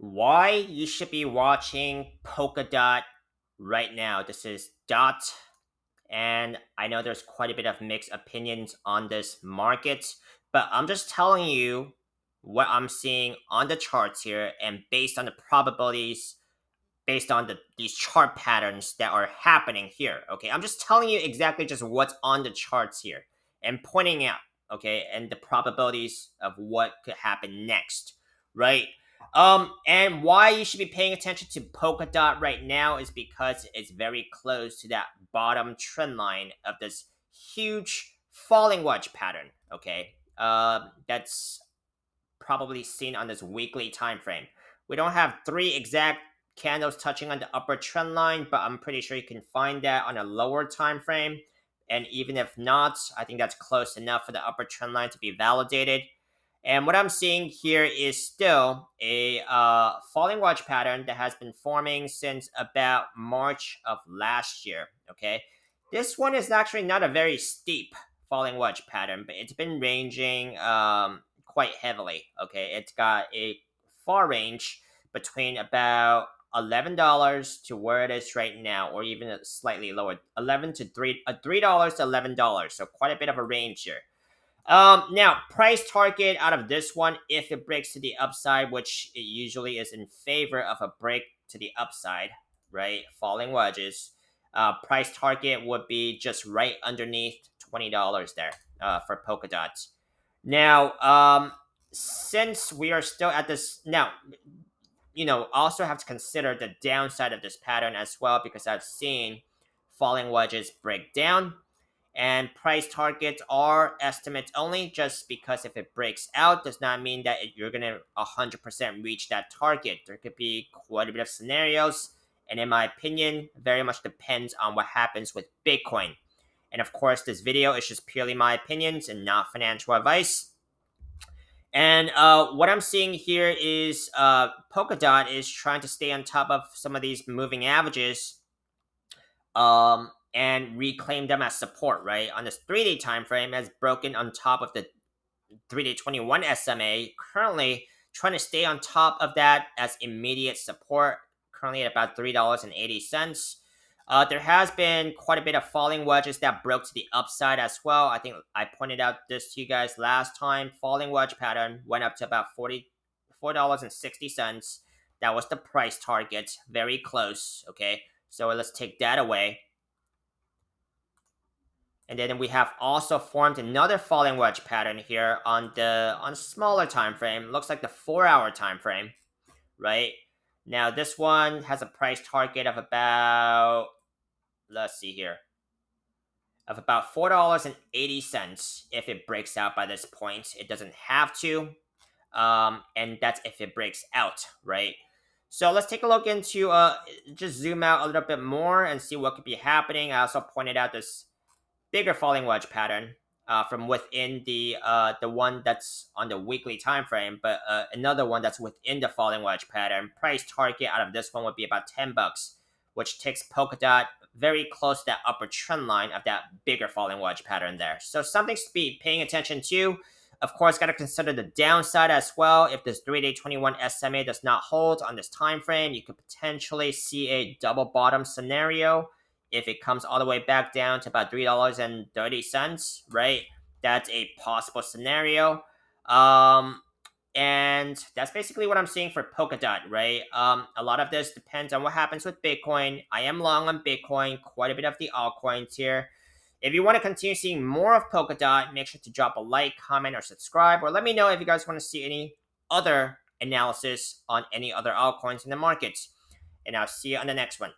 Why you should be watching Polkadot right now. This is Dot, and I know there's quite a bit of mixed opinions on this market, but I'm just telling you what I'm seeing on the charts here, and based on the probabilities, based on these chart patterns that are happening here. Okay, I'm just telling you exactly just what's on the charts here and pointing out. Okay, and the probabilities of what could happen next, right? And why you should be paying attention to Polkadot right now is because it's very close to that bottom trend line of this huge falling wedge pattern. Okay, that's probably seen on this weekly time frame. We don't have three exact candles touching on the upper trend line, but I'm pretty sure you can find that on a lower time frame. And even if not, I think that's close enough for the upper trend line to be validated. And what I'm seeing here is still a falling wedge pattern that has been forming since about March of last year. Okay, this one is actually not a very steep falling wedge pattern, but it's been ranging quite heavily. Okay, it's got a far range between about $11 to where it is right now, or even slightly lower, 11 to $3 to $11. So quite a bit of a range here. Now price target out of this one, if it breaks to the upside, which it usually is in favor of a break to the upside, right? Falling wedges. Price target would be just right underneath $20 there for Polkadot. Now, since we are still at this now, also have to consider the downside of this pattern as well because I've seen falling wedges break down and price targets are estimates only just because if it breaks out does not mean that you're going to 100% reach that target. There could be quite a bit of scenarios, and in my opinion, very much depends on what happens with Bitcoin. And of course, this video is just purely my opinions and not financial advice. And what I'm seeing here is Polkadot is trying to stay on top of some of these moving averages and reclaim them as support, right? On this 3-day time frame, has broken on top of the 3-day 21 SMA, currently trying to stay on top of that as immediate support, currently at about $3.80. There has been quite a bit of falling wedges that broke to the upside as well. I think I pointed out this to you guys last time. Falling wedge pattern went up to about $44.60. That was the price target. Very close. Okay. So let's take that away. And then we have also formed another falling wedge pattern here on smaller time frame. Looks like the 4-hour time frame, right? Now this one has a price target of about, let's see here, of about $4.80 if it breaks out by this point. It doesn't have to, and that's if it breaks out, right? So let's take a look into just zoom out a little bit more and see what could be happening. I also pointed out this bigger falling wedge pattern from within the one that's on the weekly time frame, but another one that's within the falling wedge pattern. Price target out of this one would be about $10, which takes Polkadot very close to that upper trend line of that bigger falling wedge pattern there. So something to be paying attention to. Of course, got to consider the downside as well. If this 3-day 21 SMA does not hold on this time frame, you could potentially see a double bottom scenario. If it comes all the way back down to about $3.30, right? That's a possible scenario. And that's basically what I'm seeing for Polkadot, right? A lot of this depends on what happens with Bitcoin. I am long on Bitcoin, quite a bit of the altcoins here. If you want to continue seeing more of Polkadot, make sure to drop a like, comment, or subscribe, or let me know if you guys want to see any other analysis on any other altcoins in the markets. And I'll see you on the next one.